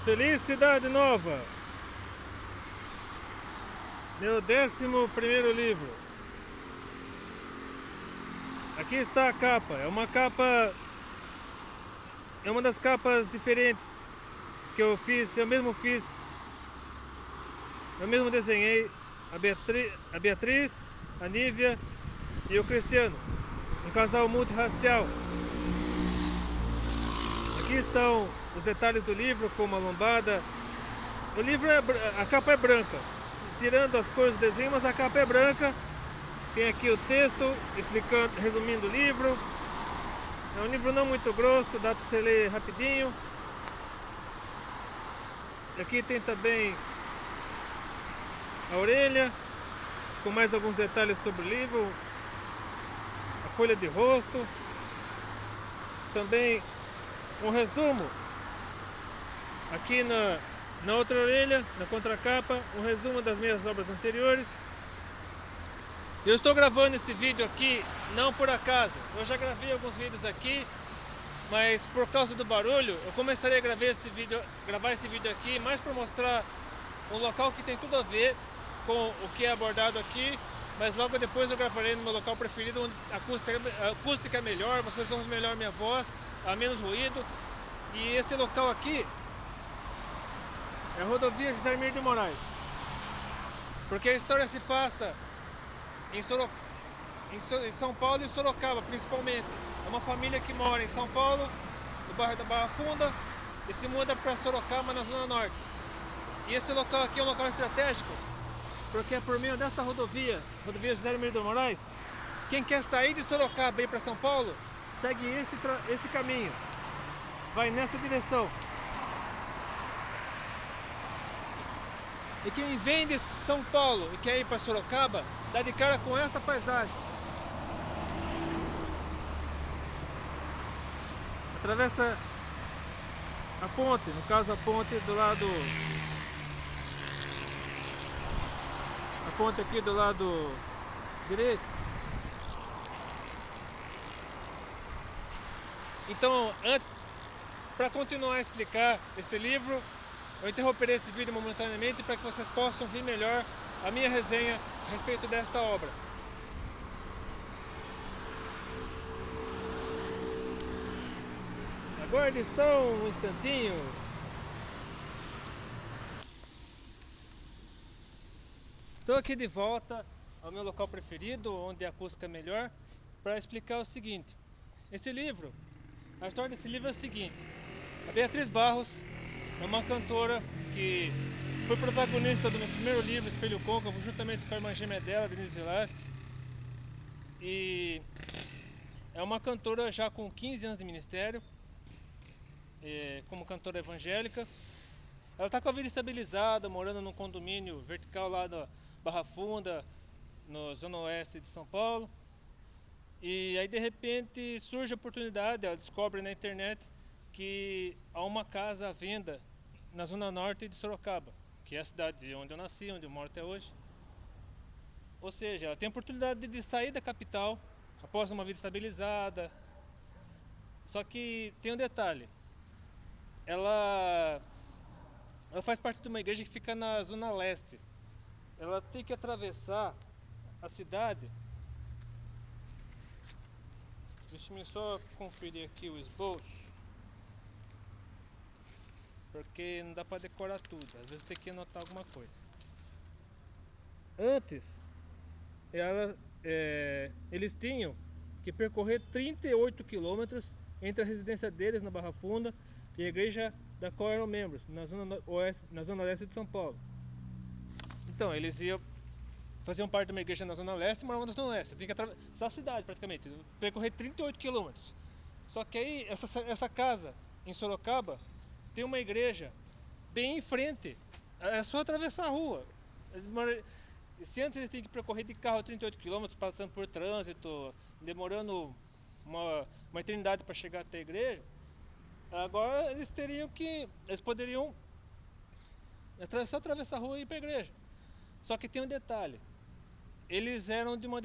Feliz Cidade Nova, meu 11º livro. Aqui está a capa, é uma das capas diferentes que eu fiz, eu mesmo desenhei a Beatriz, a Nívia e o Cristiano, um casal multirracial. Aqui estão os detalhes do livro, como a lombada. O livro a capa é branca, tirando as cores do desenho, mas a capa é branca. Tem aqui o texto explicando, resumindo o livro. É um livro não muito grosso, dá para você ler rapidinho. Aqui tem também a orelha, com mais alguns detalhes sobre o livro, a folha de rosto, também um resumo aqui na outra orelha, na contracapa, um resumo das minhas obras anteriores. Eu estou gravando este vídeo aqui não por acaso, eu já gravei alguns vídeos aqui, mas por causa do barulho eu começaria a gravar este vídeo aqui mais para mostrar um local que tem tudo a ver com o que é abordado aqui, mas logo depois eu gravarei no meu local preferido, onde a acústica é melhor, vocês vão ouvir melhor minha voz, há menos ruído. E esse local aqui é a rodovia José Hermílio de Moraes, porque a história se passa em São Paulo e Sorocaba principalmente. É uma família que mora em São Paulo, no bairro da Barra Funda, e se muda para Sorocaba, na Zona Norte. E esse local aqui é um local estratégico, porque é por meio desta rodovia José Hermílio de Moraes, quem quer sair de Sorocaba e ir para São Paulo, segue este caminho, vai nessa direção. E quem vem de São Paulo e quer ir para Sorocaba, dá de cara com esta paisagem. Atravessa a ponte, no caso a ponte do lado... A ponte aqui do lado direito. Então, para continuar a explicar este livro, eu interromperei este vídeo momentaneamente para que vocês possam ver melhor a minha resenha a respeito desta obra. Aguarde só um instantinho. Estou aqui de volta ao meu local preferido, onde a acústica é melhor, para explicar o seguinte. A história desse livro é o seguinte. A Beatriz Barros é uma cantora que foi protagonista do meu primeiro livro, Espelho Côncavo, juntamente com a irmã gêmea dela, Denise Velasquez. E é uma cantora já com 15 anos de ministério, como cantora evangélica. Ela está com a vida estabilizada, morando num condomínio vertical lá da Barra Funda, na zona oeste de São Paulo. E aí de repente surge a oportunidade, ela descobre na internet que há uma casa à venda na zona norte de Sorocaba, que é a cidade onde eu nasci, onde eu moro até hoje. Ou seja, ela tem a oportunidade de sair da capital após uma vida estabilizada. Só que tem um detalhe, ela faz parte de uma igreja que fica na zona leste. Ela tem que atravessar a cidade. Deixa eu só conferir aqui o esboço, porque não dá para decorar tudo, às vezes tem que anotar alguma coisa. Antes, eles tinham que percorrer 38 quilômetros entre a residência deles na Barra Funda e a igreja da qual eram membros, na zona leste de São Paulo. Então, eles faziam parte de uma igreja na zona leste e moravam na zona oeste. Tem que atravessar a cidade praticamente, percorrer 38 quilômetros. Só que aí, essa casa em Sorocaba tem uma igreja bem em frente. É só atravessar a rua. Se antes eles tinham que percorrer de carro 38 quilômetros, passando por trânsito, demorando uma eternidade para chegar até a igreja, agora eles poderiam só atravessar a rua e ir para a igreja. Só que tem um detalhe, eles eram de uma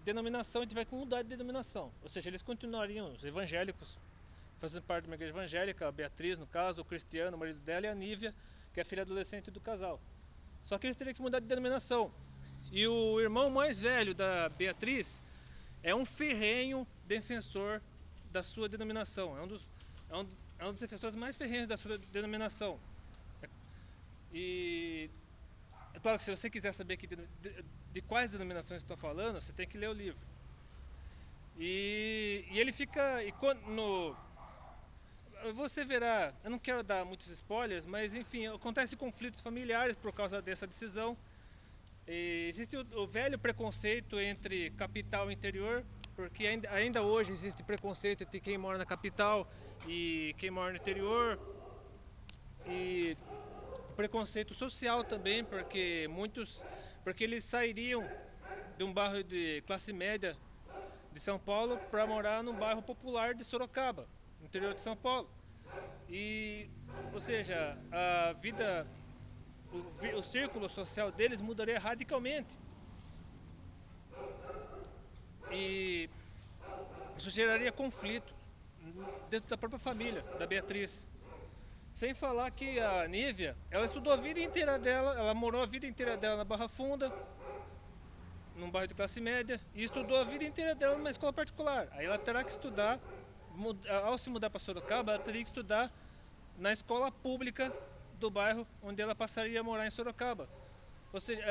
denominação e tiveram que mudar de denominação, ou seja, eles continuariam os evangélicos fazendo parte de uma igreja evangélica, a Beatriz, no caso, o Cristiano, o marido dela, e a Nívia, que é a filha adolescente do casal. Só que eles teriam que mudar de denominação. E o irmão mais velho da Beatriz é um ferrenho defensor da sua denominação. É um dos defensores mais ferrenhos da sua denominação. E é claro que se você quiser saber de quais denominações estou falando, você tem que ler o livro. E ele fica... você verá, eu não quero dar muitos spoilers, mas enfim, acontecem conflitos familiares por causa dessa decisão. E existe o velho preconceito entre capital e interior, porque ainda hoje existe preconceito entre quem mora na capital e quem mora no interior. E preconceito social também, porque eles sairiam de um bairro de classe média de São Paulo para morar num bairro popular de Sorocaba, no interior de São Paulo. E, ou seja, a vida, o círculo social deles mudaria radicalmente. E isso geraria conflito dentro da própria família da Beatriz. Sem falar que a Nívia, ela estudou a vida inteira dela, ela morou a vida inteira dela na Barra Funda, num bairro de classe média, e estudou a vida inteira dela numa escola particular. Aí ela terá que estudar, ao se mudar para Sorocaba, ela teria que estudar na escola pública do bairro onde ela passaria a morar em Sorocaba. Ou seja,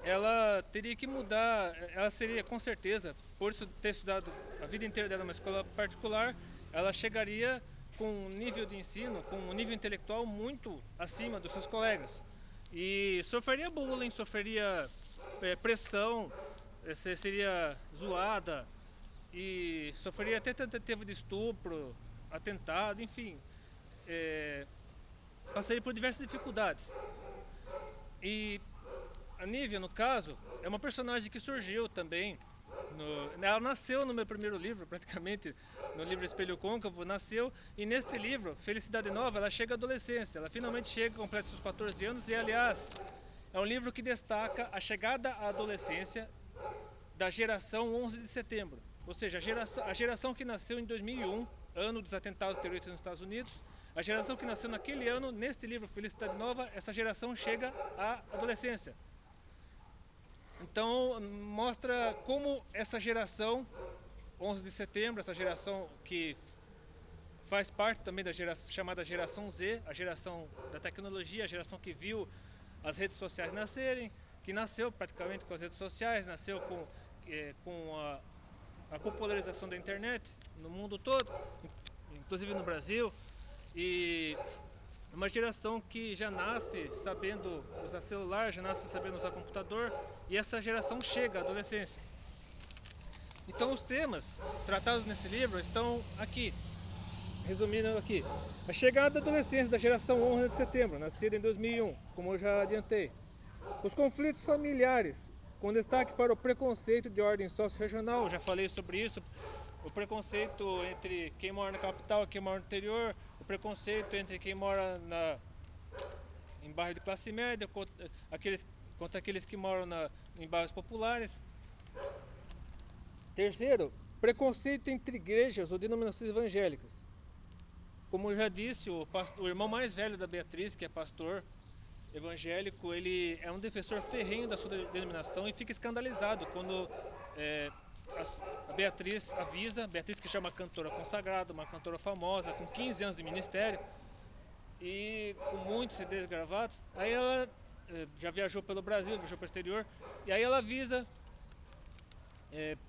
ela teria que mudar, ela seria com certeza, por ter estudado a vida inteira dela numa escola particular, ela chegaria com um nível de ensino, com um nível intelectual muito acima dos seus colegas. E sofreria bullying, sofreria pressão, seria zoada e sofreria até tentativa de estupro, atentado, enfim. Passaria por diversas dificuldades. E a Nívia, no caso, é uma personagem que surgiu também. Ela nasceu no meu primeiro livro, praticamente, no livro Espelho Côncavo, nasceu, e neste livro, Felicidade Nova, ela chega à adolescência, ela finalmente chega, completa seus 14 anos, e aliás, é um livro que destaca a chegada à adolescência da geração 11 de setembro, ou seja, a geração que nasceu em 2001, ano dos atentados terroristas nos Estados Unidos, a geração que nasceu naquele ano, neste livro Felicidade Nova, essa geração chega à adolescência. Então mostra como essa geração 11 de setembro, essa geração que faz parte também da chamada geração Z, a geração da tecnologia, a geração que viu as redes sociais nascerem, que nasceu praticamente com as redes sociais, nasceu com a popularização da internet no mundo todo, inclusive no Brasil, e uma geração que já nasce sabendo usar celular, já nasce sabendo usar computador, e essa geração chega à adolescência. Então os temas tratados nesse livro estão aqui, resumindo aqui. A chegada da adolescência da geração 11 de setembro, nascida em 2001, como eu já adiantei. Os conflitos familiares, com destaque para o preconceito de ordem socio-regional, já falei sobre isso. O preconceito entre quem mora na capital e quem mora no interior, o preconceito entre quem mora em bairro de classe média contra aqueles que moram em bairros populares. Terceiro, preconceito entre igrejas ou denominações evangélicas. Como eu já disse, o irmão mais velho da Beatriz, que é pastor evangélico, ele é um defensor ferrenho da sua denominação e fica escandalizado quando a Beatriz avisa, Beatriz que chama cantora consagrada, uma cantora famosa, com 15 anos de ministério e com muitos CDs gravados. Aí ela já viajou pelo Brasil, viajou para o exterior, e aí ela avisa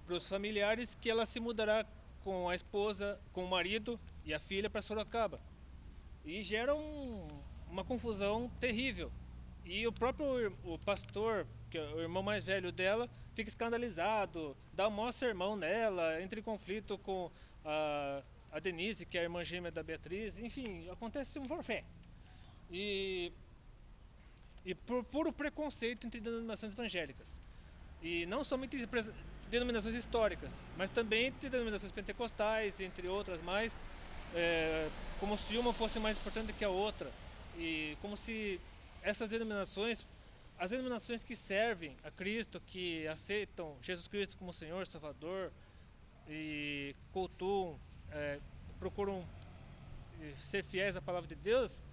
para os familiares que ela se mudará com a esposa, com o marido e a filha para Sorocaba. E gera uma confusão terrível. E o próprio pastor, que é o irmão mais velho dela, fica escandalizado, dá um maior sermão nela, entra em conflito com a Denise, que é a irmã gêmea da Beatriz. Enfim, acontece um forfé. E por puro preconceito entre denominações evangélicas. E não somente entre denominações históricas, mas também entre denominações pentecostais, entre outras mais, como se uma fosse mais importante que a outra. E como se essas denominações, as denominações que servem a Cristo, que aceitam Jesus Cristo como Senhor, Salvador, e cultuam procuram ser fiéis à palavra de Deus,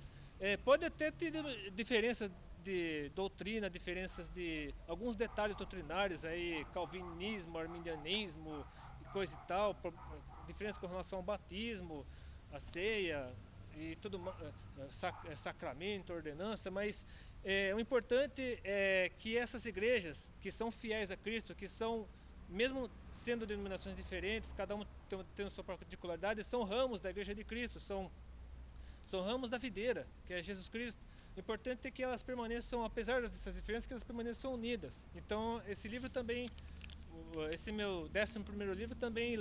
pode até ter diferença de doutrina, diferenças de alguns detalhes doutrinários, aí calvinismo, arminianismo e coisa e tal, diferença com relação ao batismo, a ceia e tudo, sacramento, ordenança, mas o importante é que essas igrejas que são fiéis a Cristo, que são, mesmo sendo denominações diferentes, cada uma tendo sua particularidade, são ramos da igreja de Cristo, são ramos da videira, que é Jesus Cristo. O importante é que elas permaneçam, apesar dessas diferenças, que elas permaneçam unidas. Então, esse livro também, esse meu 11º livro também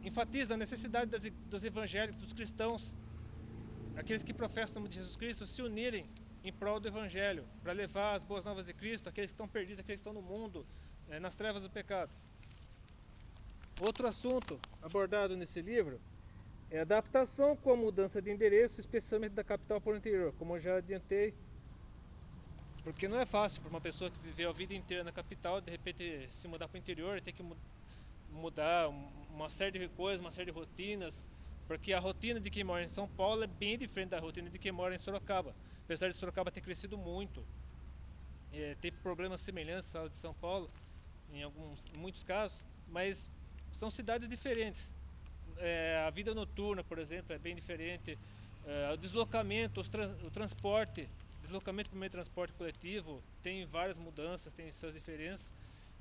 enfatiza a necessidade dos evangélicos, dos cristãos, aqueles que professam de Jesus Cristo, se unirem em prol do evangelho, para levar as boas novas de Cristo, aqueles que estão perdidos, aqueles que estão no mundo, nas trevas do pecado. Outro assunto abordado nesse livro é a adaptação com a mudança de endereço, especialmente da capital para o interior, como eu já adiantei, porque não é fácil para uma pessoa que viveu a vida inteira na capital, de repente se mudar para o interior, ter que mudar uma série de coisas, uma série de rotinas, porque a rotina de quem mora em São Paulo é bem diferente da rotina de quem mora em Sorocaba, apesar de Sorocaba ter crescido muito, teve problemas semelhantes ao de São Paulo, em muitos casos, mas são cidades diferentes. A vida noturna, por exemplo, é bem diferente. O deslocamento, o transporte, deslocamento por meio de transporte coletivo tem várias mudanças, tem suas diferenças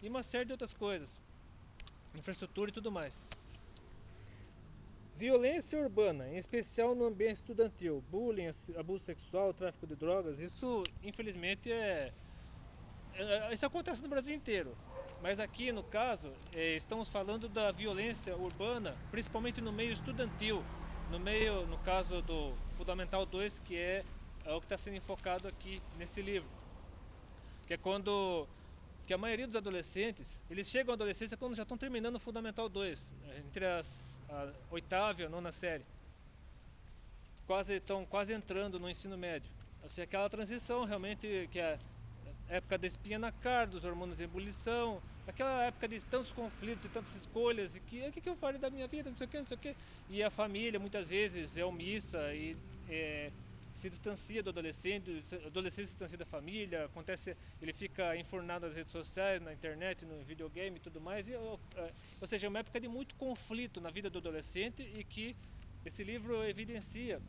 e uma série de outras coisas, infraestrutura e tudo mais. Violência urbana, em especial no ambiente estudantil, bullying, abuso sexual, tráfico de drogas, isso infelizmente isso acontece no Brasil inteiro. Mas aqui no caso, estamos falando da violência urbana, principalmente no meio estudantil, no caso do Fundamental 2, que é o que está sendo enfocado aqui nesse livro. Que é que a maioria dos adolescentes, eles chegam à adolescência quando já estão terminando o Fundamental 2, entre a 8ª e a 9ª série. Estão quase entrando no ensino médio. Assim, aquela transição realmente que é época da espinha na cara, dos hormônios em ebulição, aquela época de tantos conflitos e tantas escolhas, e o que eu farei da minha vida, não sei o que, não sei o que. E a família muitas vezes é omissa e se distancia do adolescente, o adolescente se distancia da família, ele fica enfurnado nas redes sociais, na internet, no videogame e tudo mais, ou seja, é uma época de muito conflito na vida do adolescente e que esse livro evidencia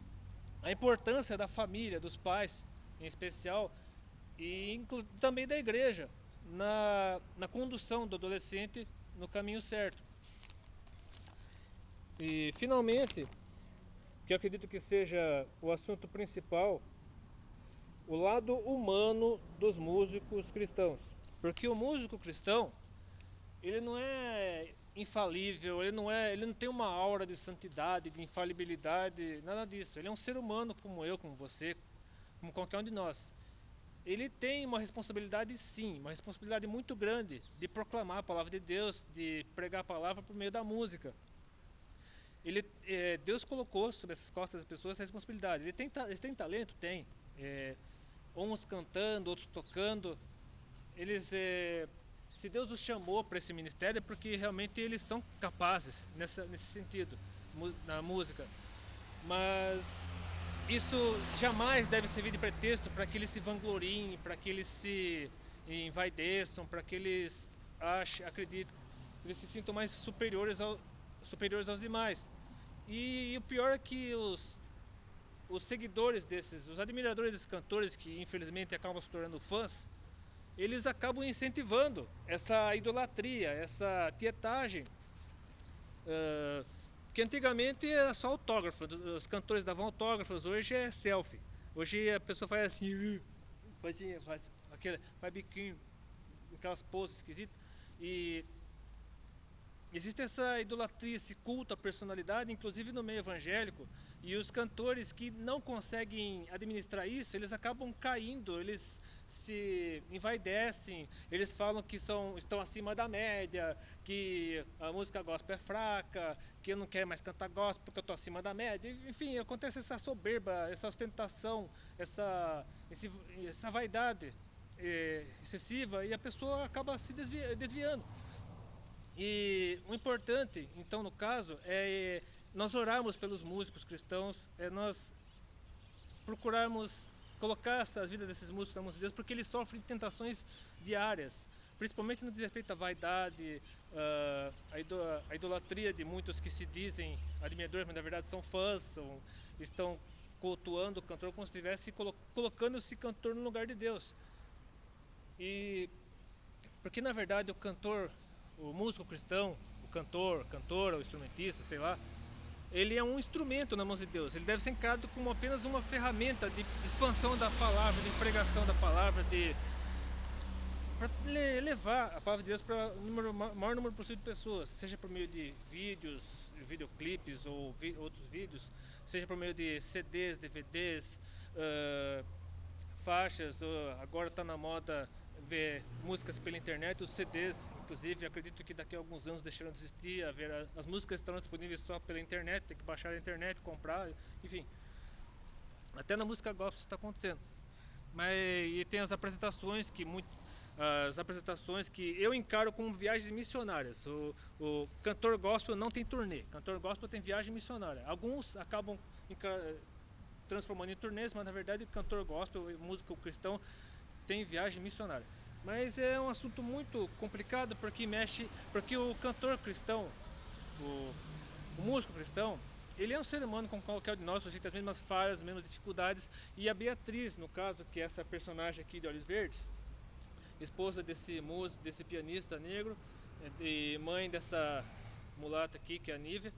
a importância da família, dos pais em especial, e também da igreja na condução do adolescente no caminho certo. E finalmente, que eu acredito que seja o assunto principal, o lado humano dos músicos cristãos, porque o músico cristão, ele não é infalível, ele não tem uma aura de santidade, de infalibilidade, nada disso. Ele é um ser humano como eu, como você, como qualquer um de nós. Ele tem uma responsabilidade, sim, uma responsabilidade muito grande de proclamar a palavra de Deus, de pregar a palavra por meio da música. Deus colocou sobre essas costas das pessoas essa responsabilidade. Eles têm talento? Tem. Uns cantando, outros tocando. Se Deus os chamou para esse ministério é porque realmente eles são capazes nesse sentido, na música. Mas isso jamais deve servir de pretexto para que eles se vangloriem, para que eles se envaideçam, para que eles acreditem, eles se sintam mais superiores aos demais. E o pior é que os seguidores os admiradores desses cantores, que infelizmente acabam se tornando fãs, eles acabam incentivando essa idolatria, essa tietagem. Porque antigamente era só autógrafo, os cantores davam autógrafos, hoje é selfie. Hoje a pessoa faz assim, faz biquinho, aquelas poses esquisitas. E existe essa idolatria, esse culto à personalidade, inclusive no meio evangélico, e os cantores que não conseguem administrar isso, eles acabam caindo, eles se envaidecem, eles falam que estão acima da média, que a música gospel é fraca, que eu não quero mais cantar gospel porque eu estou acima da média. Enfim, acontece essa soberba, essa ostentação, essa vaidade excessiva, e a pessoa acaba se desviando. E o importante, então, no caso, é nós orarmos pelos músicos cristãos, é nós procurarmos colocar as vidas desses músicos na mão de Deus, porque eles sofrem tentações diárias, principalmente no que diz respeito à vaidade, a idolatria de muitos que se dizem admiradores, mas na verdade são fãs, estão cultuando o cantor como se estivesse colocando esse cantor no lugar de Deus. E porque na verdade o cantor, o músico cristão, o cantor, cantora, o instrumentista, sei lá, ele é um instrumento na mão de Deus. Ele deve ser encarado como apenas uma ferramenta de expansão da palavra, de pregação da palavra, para levar a palavra de Deus para o maior número possível de pessoas, seja por meio de vídeos, videoclipes ou outros vídeos, seja por meio de CDs, DVDs, faixas. Agora está na moda ver músicas pela internet, os CDs, inclusive. Acredito que daqui a alguns anos deixarão de existir, as músicas estarão disponíveis só pela internet, tem que baixar a internet, comprar, enfim. Até na música gospel isso está acontecendo. E tem as apresentações que eu encaro como viagens missionárias. O cantor gospel não tem turnê, cantor gospel tem viagem missionária. Alguns acabam transformando em turnês, mas na verdade o cantor gospel, músico cristão, tem viagem missionária. Mas é um assunto muito complicado porque o cantor cristão, o músico cristão, ele é um ser humano como qualquer de nós, sujeito às mesmas falhas, as mesmas dificuldades. E a Beatriz, no caso, que é essa personagem aqui de Olhos Verdes, esposa desse pianista negro e mãe dessa mulata aqui, que é a Nívia,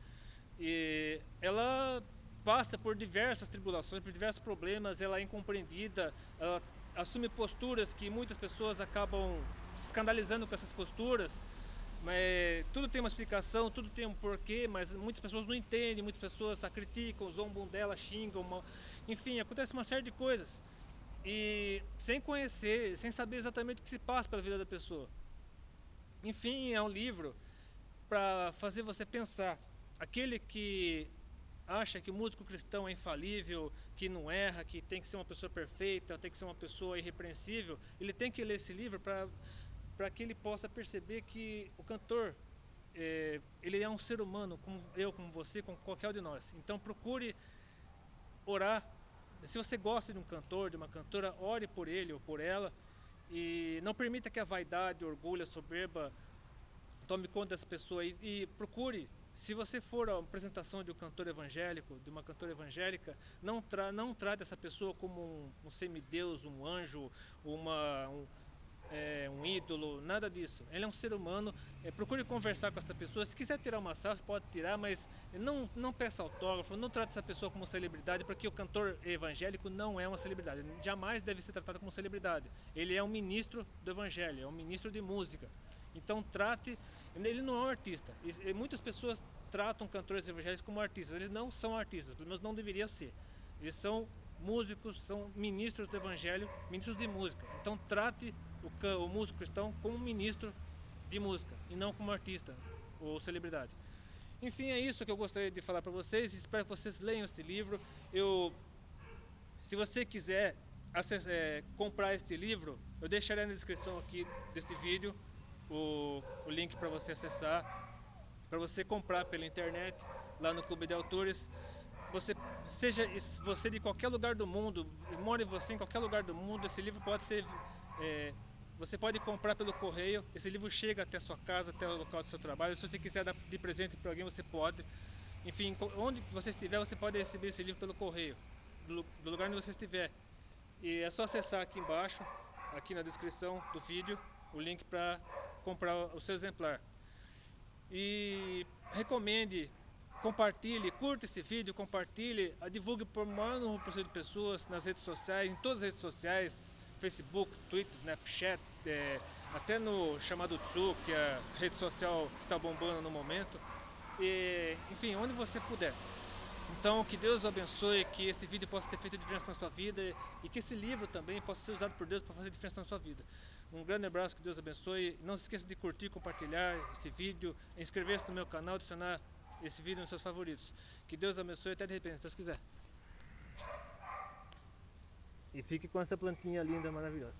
e ela passa por diversas tribulações, por diversos problemas. Ela é incompreendida, ela assume posturas que muitas pessoas acabam se escandalizando com essas posturas, mas tudo tem uma explicação, tudo tem um porquê, mas muitas pessoas não entendem, muitas pessoas a criticam, zombam dela, xingam, enfim, acontece uma série de coisas. E sem conhecer, sem saber exatamente o que se passa pela vida da pessoa. Enfim, é um livro para fazer você pensar. Aquele que acha que o músico cristão é infalível, que não erra, que tem que ser uma pessoa perfeita, tem que ser uma pessoa irrepreensível, ele tem que ler esse livro para que ele possa perceber que o cantor, ele é um ser humano, como eu, como você, como qualquer um de nós. Então procure orar. Se você gosta de um cantor, de uma cantora, ore por ele ou por ela, e não permita que a vaidade, o orgulho, a soberba tome conta dessa pessoa. E procure, se você for a uma apresentação de um cantor evangélico, de uma cantora evangélica, não trate essa pessoa como um semideus, um anjo, um ídolo, nada disso. Ele é um ser humano. Procure conversar com essa pessoa. Se quiser tirar uma selfie, pode tirar, mas não peça autógrafo, não trate essa pessoa como celebridade, porque o cantor evangélico não é uma celebridade. Jamais deve ser tratado como celebridade. Ele é um ministro do evangelho, é um ministro de música. Então trate. Ele não é um artista. E muitas pessoas tratam cantores evangélicos como artistas. Eles não são artistas, pelo menos não deveriam ser. Eles são músicos, são ministros do evangelho, ministros de música. Então trate o músico cristão como ministro de música e não como artista ou celebridade. Enfim, é isso que eu gostaria de falar para vocês. Espero que vocês leiam este livro. Se você quiser comprar este livro, eu deixarei na descrição aqui deste vídeo o link para você acessar, para você comprar pela internet lá no Clube de Autores. Seja você de qualquer lugar do mundo, more você em qualquer lugar do mundo, esse livro pode ser você pode comprar pelo correio. Esse livro chega até a sua casa, até o local do seu trabalho. Se você quiser dar de presente para alguém, você pode. Enfim, onde você estiver, você pode receber esse livro pelo correio, do lugar onde você estiver. E é só acessar aqui embaixo, aqui na descrição do vídeo, o link para comprar o seu exemplar. E recomende, compartilhe, curta esse vídeo, compartilhe, divulgue para o maior número possível de pessoas nas redes sociais, em todas as redes sociais, Facebook, Twitter, Snapchat, até no chamado Tzu, que é a rede social que está bombando no momento. E, enfim, onde você puder. Então, que Deus o abençoe, que esse vídeo possa ter feito diferença na sua vida e que esse livro também possa ser usado por Deus para fazer diferença na sua vida. Um grande abraço, que Deus abençoe. Não se esqueça de curtir, compartilhar esse vídeo, inscrever-se no meu canal, adicionar esse vídeo nos seus favoritos. Que Deus abençoe, até de repente, se Deus quiser. E fique com essa plantinha linda, maravilhosa.